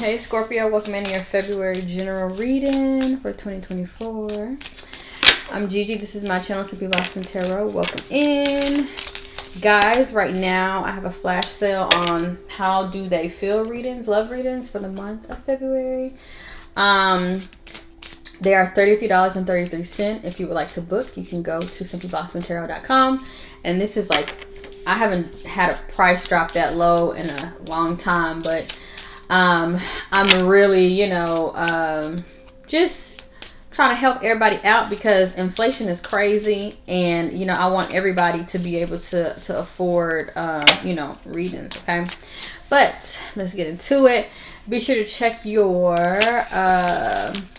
Hey Scorpio, welcome into your February general reading for 2024. I'm Gigi. This is my channel, Simply Blossoming Tarot. Welcome in. Guys, right now I have a flash sale on how do they feel readings, love readings for the month of February. They are $33.33. If you would like to book, you can go to simplyblossomingtarot.com. And this is like, I haven't had a price drop that low in a long time, but I'm really, just trying to help everybody out because inflation is crazy, and I want everybody to be able to afford readings, okay? But let's get into it. Be sure to check your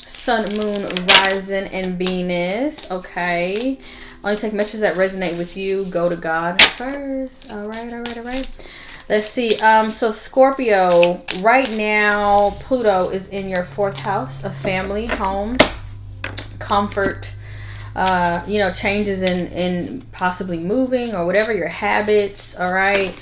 sun, moon, rising, and Venus, okay? Only take messages that resonate with you. Go to God first. All right. Let's see. So Scorpio, right now, Pluto is in your 4th house of family, home, comfort, changes in possibly moving or whatever, your habits. All right.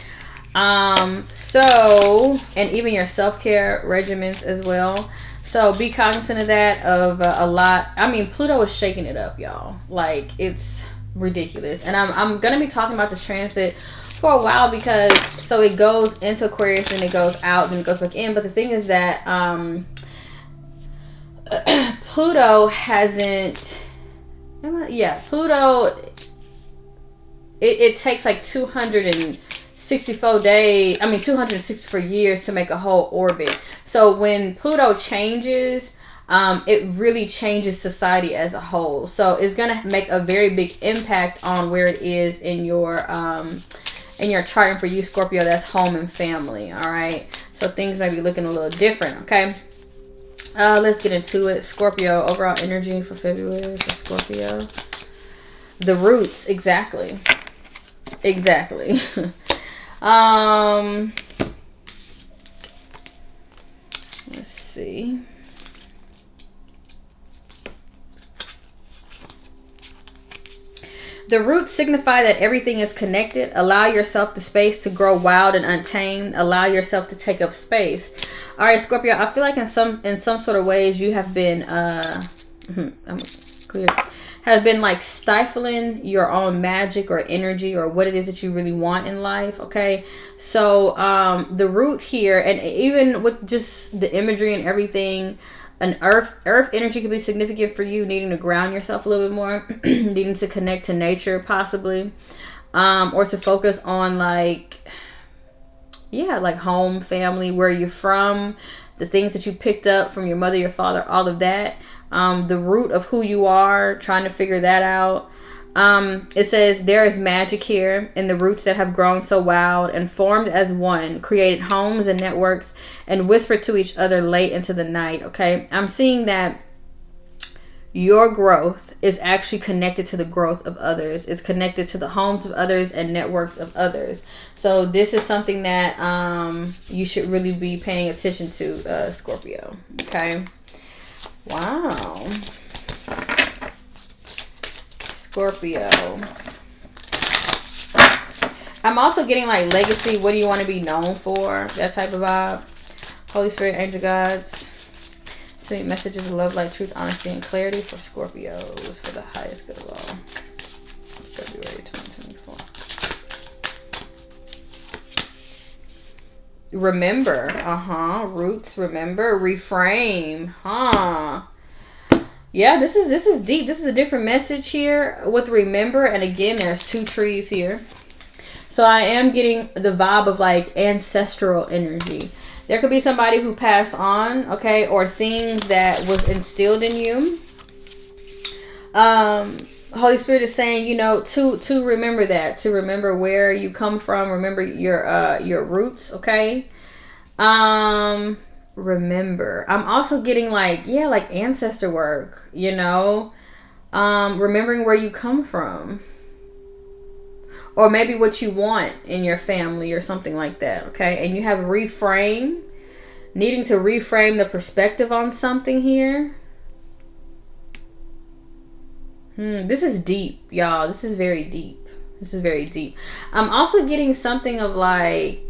So, and even your self-care regimens as well. So be cognizant of that, of a lot. I mean, Pluto is shaking it up, y'all. Like, it's ridiculous. And I'm going to be talking about this transit for a while because, so it goes into Aquarius and it goes out and it goes back in. But the thing is that Pluto hasn't, Pluto, it takes like 264 years to make a whole orbit. So when Pluto changes, it really changes society as a whole. So it's going to make a very big impact on where it is in your chart. And for you, Scorpio, that's home and family. All right. So things may be looking a little different. Okay. Let's get into it. Scorpio, overall energy for February for Scorpio. The roots. Exactly. Let's see. The roots signify that everything is connected. Allow yourself the space to grow wild and untamed. Allow yourself to take up space. All right, Scorpio, I feel like in some sort of ways you have been have been like stifling your own magic or energy or what it is that you really want in life. Okay, so the root here, and even with just the imagery and everything, an earth energy could be significant for you, needing to ground yourself a little bit more, needing to connect to nature possibly, or to focus on like home, family, where you're from, the things that you picked up from your mother, your father, all of that. The root of who you are, trying to figure that out. It says there is magic here in the roots that have grown so wild and formed as one, created homes and networks, and whispered to each other late into the night. Okay, I'm seeing that your growth is actually connected to the growth of others. It's connected to the homes of others and networks of others. So this is something that you should really be paying attention to, Scorpio. Okay. Wow. Scorpio. I'm also getting like legacy. What do you want to be known for? That type of vibe. Holy Spirit, angel gods, send me messages of love, light, truth, honesty, and clarity for Scorpios for the highest good of all. February 2024. Remember. Roots. Remember. Reframe. Yeah, this is deep. This is a different message here with remember. And again, there's 2 trees here. So I am getting the vibe of like ancestral energy. There could be somebody who passed on, okay, or things that was instilled in you. Holy Spirit is saying, to remember that, to remember where you come from, remember your roots, okay? Remember. I'm also getting like ancestor work, remembering where you come from, or maybe what you want in your family or something like that. Okay. And you have reframe, needing to reframe the perspective on something here. This is deep, y'all. This is very deep. I'm also getting something of like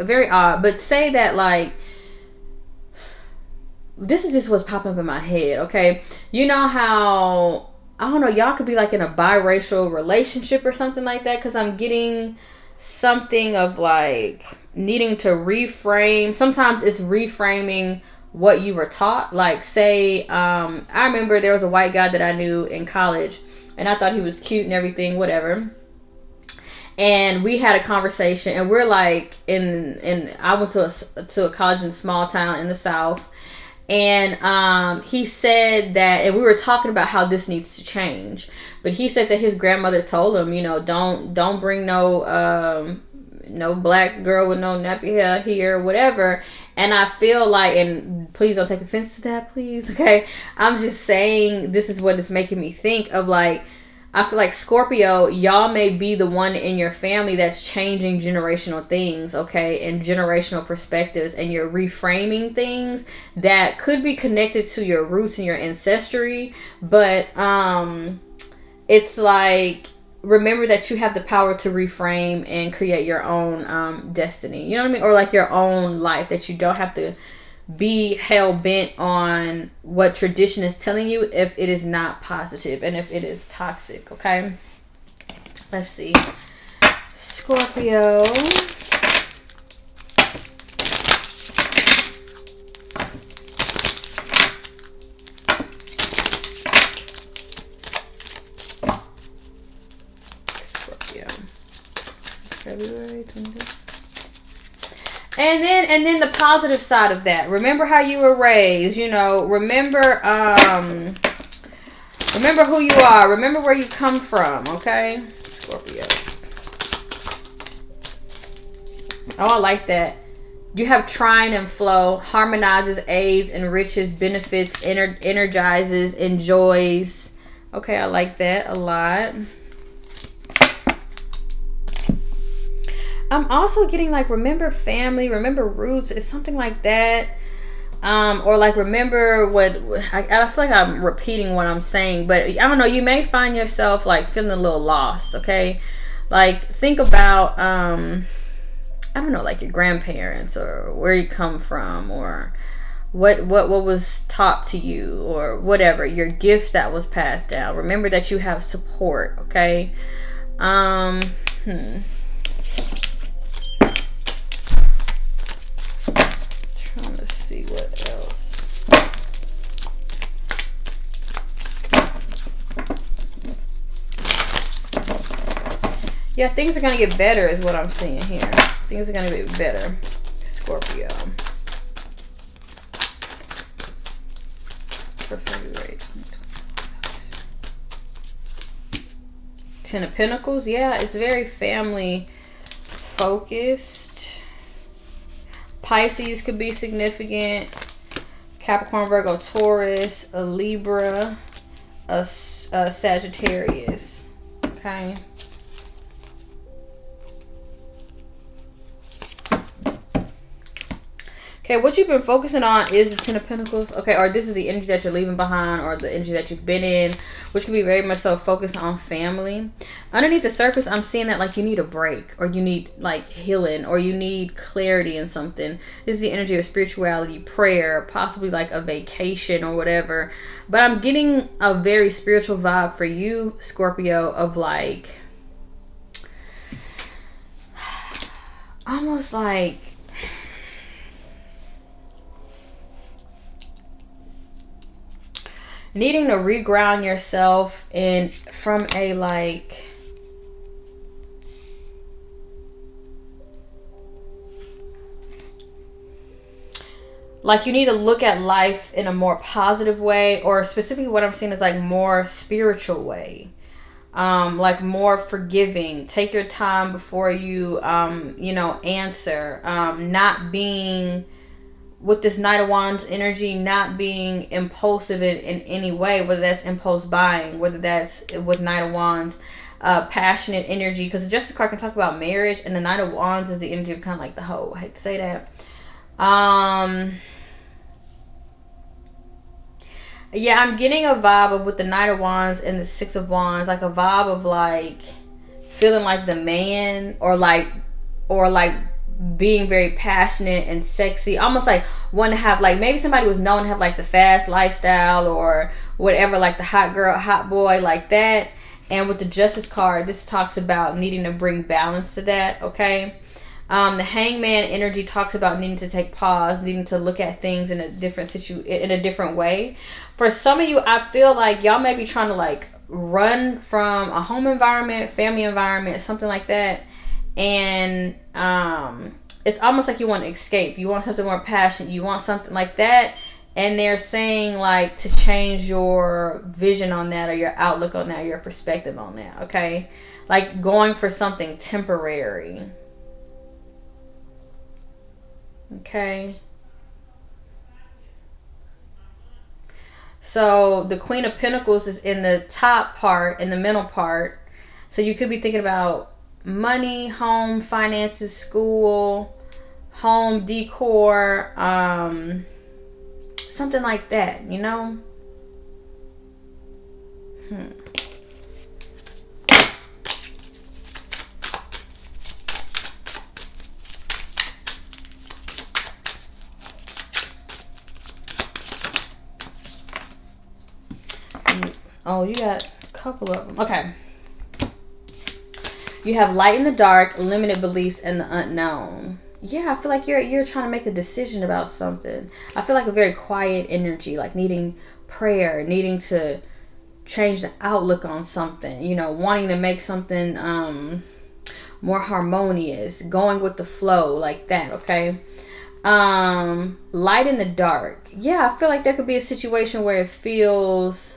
very odd. But say that, like, this is just what's popping up in my head, okay? You know how, I don't know, y'all could be like in a biracial relationship or something like that, because I'm getting something of like needing to reframe. Sometimes it's reframing what you were taught. Like, say, I remember there was a white guy that I knew in college, and I thought he was cute and everything, whatever. And we had a conversation, and we're like, I went to a college in a small town in the South. And he said that, and we were talking about how this needs to change. But he said that his grandmother told him, you know, don't bring no black girl with no nappy hair here, whatever. And I feel like, and please don't take offense to that, please, okay? I'm just saying this is what it's making me think of, like, I feel like Scorpio, y'all may be the one in your family that's changing generational things, okay, and generational perspectives, and you're reframing things that could be connected to your roots and your ancestry, but it's like, remember that you have the power to reframe and create your own destiny, you know what I mean, or like your own life, that you don't have to be hell-bent on what tradition is telling you if it is not positive and if it is toxic, okay? Let's see. Scorpio. Scorpio. February 25th. And then the positive side of that. Remember how you were raised, you know, remember who you are, remember where you come from, okay? Scorpio. Oh, I like that. You have trine and flow, harmonizes, aids, enriches, benefits, energizes, enjoys. Okay, I like that a lot. I'm also getting like, remember family, remember roots. It's something like that. Or like, remember what, I feel like I'm repeating what I'm saying, but I don't know, you may find yourself like feeling a little lost, okay? Like, think about, I don't know, like your grandparents, or where you come from, or what was taught to you, or whatever, your gifts that was passed down. Remember that you have support, okay? Trying to see what else. Yeah, things are going to get better is what I'm seeing here. Things are going to get better. Scorpio. For February 2020. Ten of Pentacles. Yeah, it's very family focused. Pisces could be significant. Capricorn, Virgo, Taurus, a Libra, a Sagittarius. Okay. Okay, what you've been focusing on is the Ten of Pentacles. Okay, or this is the energy that you're leaving behind, or the energy that you've been in, which can be very much so focused on family. Underneath the surface, I'm seeing that like you need a break, or you need like healing, or you need clarity in something. This is the energy of spirituality, prayer, possibly like a vacation or whatever. But I'm getting a very spiritual vibe for you, Scorpio, of like, almost like, needing to reground yourself in from a like, you need to look at life in a more positive way, or specifically what I'm seeing is like more spiritual way, like more forgiving. Take your time before you you know, answer, not being, with this Knight of Wands energy, not being impulsive in any way, whether that's impulse buying, whether that's with Knight of Wands, passionate energy, because the Justice card can talk about marriage, and the Knight of Wands is the energy of kind of like the hoe. I hate to say that. Yeah, I'm getting a vibe of, with the Knight of Wands and the Six of Wands, like a vibe of like feeling like the man, or like being very passionate and sexy, almost like wanting to have, like, maybe somebody was known to have like the fast lifestyle or whatever, like the hot girl, hot boy, like that. And with the Justice card, this talks about needing to bring balance to that, okay? The Hangman energy talks about needing to take pause, needing to look at things in a different way. For some of you, I feel like y'all may be trying to like run from a home environment, family environment, something like that. And it's almost like you want to escape. You want something more passionate. You want something like that. And they're saying like to change your vision on that, or your outlook on that, your perspective on that, okay? Like going for something temporary. Okay. So the Queen of Pentacles is in the top part, in the middle part. So you could be thinking about money, home, finances, school, home decor, something like that, you know? Oh, you got a couple of them. Okay. You have light in the dark, limited beliefs, and the unknown. Yeah, I feel like you're trying to make a decision about something. I feel like a very quiet energy, like needing prayer, needing to change the outlook on something, you know, wanting to make something more harmonious, going with the flow, like that, okay? Light in the dark. Yeah, I feel like there could be a situation where it feels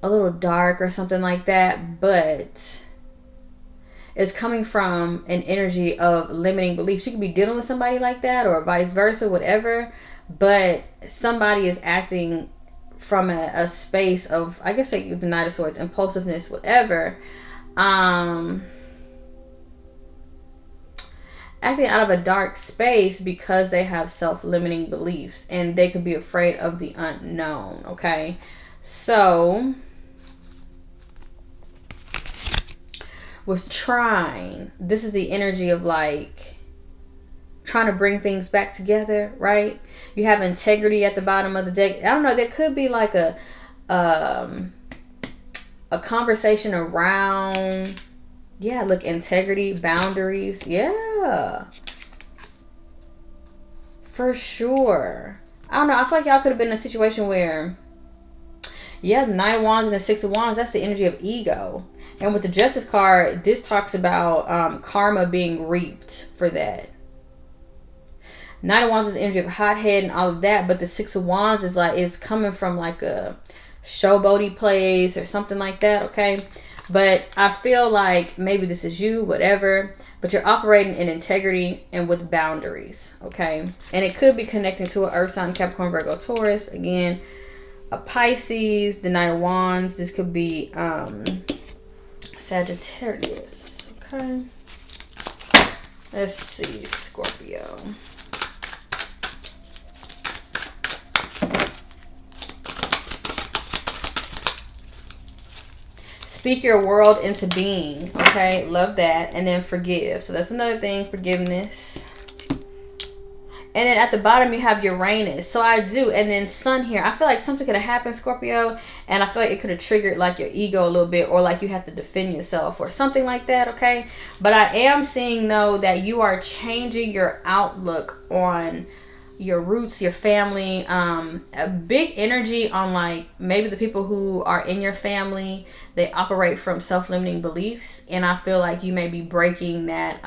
a little dark or something like that, but it's coming from an energy of limiting beliefs. You could be dealing with somebody like that, or vice versa, whatever, but somebody is acting from a space of, I guess, like the Knight of Swords, impulsiveness, whatever, acting out of a dark space because they have self-limiting beliefs, and they could be afraid of the unknown, okay? So with Trine, this is the energy of like trying to bring things back together, right? You have integrity at the bottom of the deck. I don't know, there could be like a conversation around, yeah, look, integrity, boundaries, yeah, for sure. I don't know, I feel like y'all could have been in a situation where, yeah, the Nine of Wands and the Six of Wands, that's the energy of ego. And with the Justice card, this talks about karma being reaped for that. Nine of Wands is the energy of hothead and all of that, but the Six of Wands is like, it's coming from like a showboaty place or something like that, okay? But I feel like maybe this is you, whatever, but you're operating in integrity and with boundaries, okay? And it could be connecting to an Earth sign, Capricorn, Virgo, Taurus. Again, a Pisces, the Nine of Wands. This could be Sagittarius, okay? Let's see, Scorpio. Speak your world into being, okay? Love that. And then forgive. So that's another thing, forgiveness. And then at the bottom you have Uranus. So I do. And then Sun here. I feel like something could have happened, Scorpio. And I feel like it could have triggered like your ego a little bit. Or like you have to defend yourself or something like that, okay? But I am seeing, though, that you are changing your outlook on your roots, your family. A big energy on like maybe the people who are in your family. They operate from self-limiting beliefs. And I feel like you may be breaking that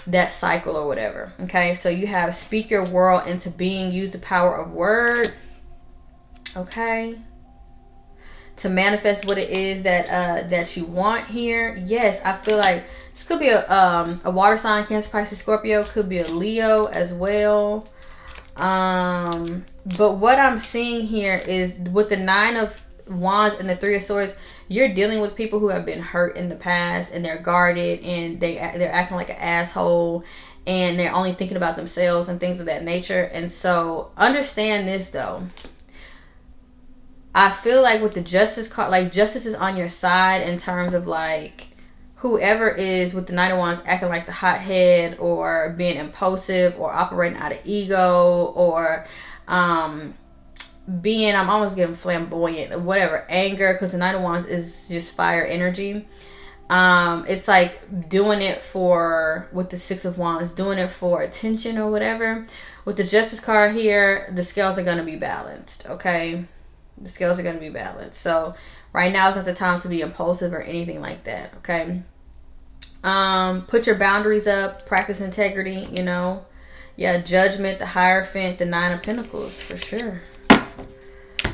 that cycle or whatever, okay? So you have speak your world into being, use the power of word, okay, to manifest what it is that that you want here. Yes, I feel like this could be a water sign, Cancer, Pisces, Scorpio, could be a Leo as well. But what I'm seeing here is with the Nine of Wands and the Three of Swords, you're dealing with people who have been hurt in the past, and they're guarded, and they're acting like an asshole, and they're only thinking about themselves and things of that nature. And so understand this, though. I feel like with the Justice card, like justice is on your side in terms of like whoever is with the Knight of Wands acting like the hothead, or being impulsive, or operating out of ego, or being, I'm almost getting flamboyant, whatever, anger, because the Knight of Wands is just fire energy. It's like doing it for, with the Six of Wands, doing it for attention or whatever. With the Justice card here, the scales are going to be balanced, okay? The scales are going to be balanced. So right now is not the time to be impulsive or anything like that, okay? Put your boundaries up, practice integrity, you know. Yeah, Judgment, the Hierophant, the Nine of Pentacles, for sure.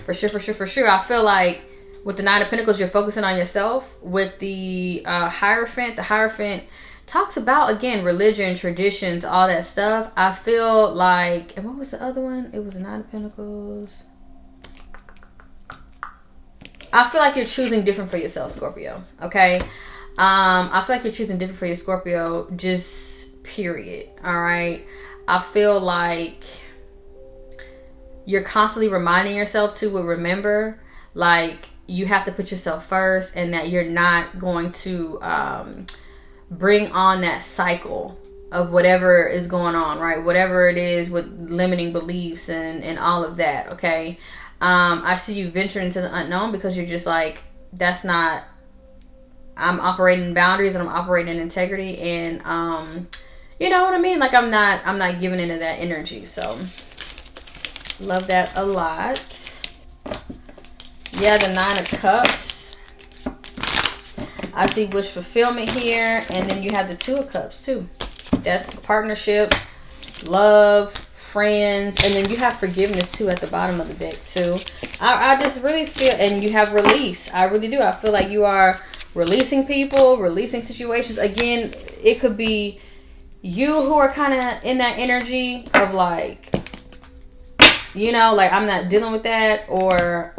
For sure. I feel like with the Nine of Pentacles, you're focusing on yourself. With the Hierophant talks about, again, religion, traditions, all that stuff. I feel like, and what was the other one? It was the Nine of Pentacles. I feel like you're choosing different for yourself, Scorpio, okay? I feel like you're choosing different for your Scorpio, just period, all right? I feel like you're constantly reminding yourself to remember, like, you have to put yourself first, and that you're not going to bring on that cycle of whatever is going on, right? Whatever it is with limiting beliefs and all of that, okay? I see you venturing into the unknown because you're just like, that's not, I'm operating in boundaries and I'm operating in integrity, and you know what I mean? Like, I'm not giving into that energy. So love that a lot. Yeah, the Nine of Cups. I see wish fulfillment here, and then you have the Two of Cups too. That's partnership, love, friends, and then you have forgiveness too at the bottom of the deck too. I just really feel, and you have release. I really do. I feel like you are releasing people, releasing situations. Again, it could be you who are kind of in that energy of like, you know, like, I'm not dealing with that, or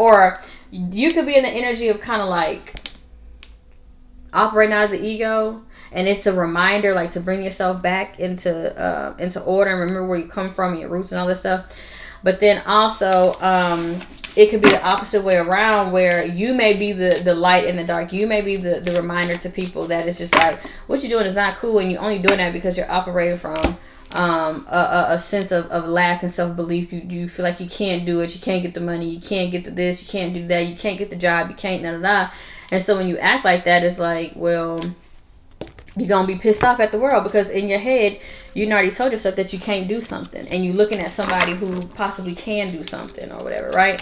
you could be in the energy of kind of like operating out of the ego, and it's a reminder, like, to bring yourself back into order and remember where you come from and your roots and all this stuff. But then also it could be the opposite way around, where you may be the light in the dark. You may be the reminder to people that it's just like, what you're doing is not cool, and you're only doing that because you're operating from a sense of lack and self-belief. You feel like you can't do it, you can't get the money, you can't get the this, you can't do that, you can't get the job, you can't da. And so when you act like that, it's like, well, you're gonna be pissed off at the world, because in your head you already told yourself that you can't do something, and you're looking at somebody who possibly can do something or whatever, right?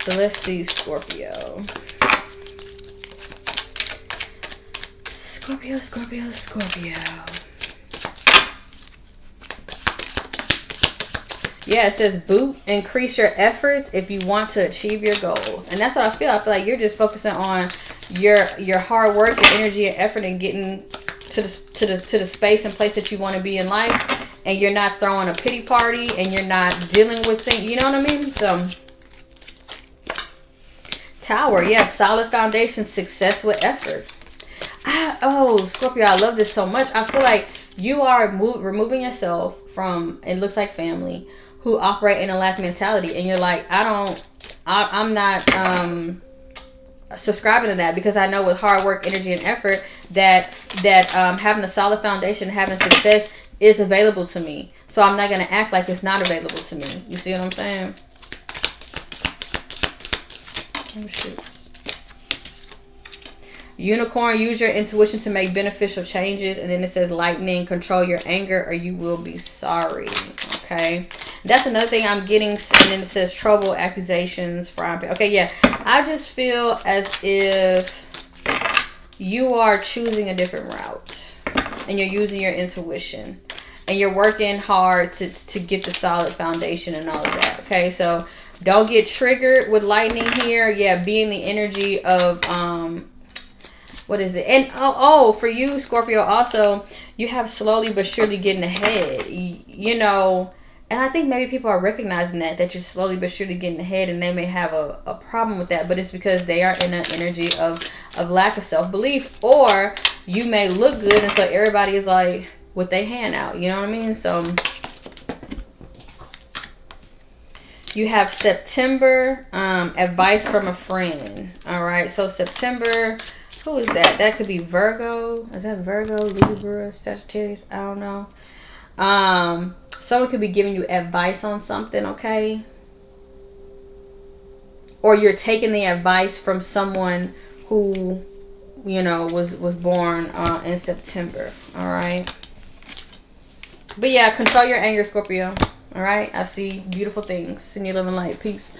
So let's see, Scorpio. Scorpio. Yeah, it says boot, increase your efforts if you want to achieve your goals. And that's what I feel. I feel like you're just focusing on your hard work, your energy and effort, and getting to the space and place that you want to be in life. And you're not throwing a pity party, and you're not dealing with things, you know what I mean? So Tower, yes, solid foundation, success with effort. Oh, Scorpio, I love this so much. I feel like you are removing yourself from, it looks like, family who operate in a lack mentality, and you're like, I'm not subscribing to that, because I know with hard work, energy, and effort that having a solid foundation, having success is available to me. So I'm not going to act like it's not available to me. You see what I'm saying? Oh, shoot. Unicorn, use your intuition to make beneficial changes. And then it says lightning, control your anger or you will be sorry. Okay, that's another thing I'm getting. And then it says trouble, accusations, frying. Okay, yeah, I just feel as if you are choosing a different route, and you're using your intuition, and you're working hard to get the solid foundation and all of that. Okay, so don't get triggered with lightning here. Yeah, be in the energy of what is it? And for you, Scorpio, also, you have slowly but surely getting ahead, you know. And I think maybe people are recognizing that you're slowly but surely getting ahead, and they may have a problem with that, but it's because they are in an energy of lack of self-belief. Or you may look good, and so everybody is like with their hand out, you know what I mean? So you have September, advice from a friend. All right, so September, Who is that? That could be Virgo. Is that Virgo, Libra, Sagittarius? I don't know. Someone could be giving you advice on something, okay? Or you're taking the advice from someone who, you know, was born in September. All right. But yeah, control your anger, Scorpio. All right. I see beautiful things and you're living light. Peace.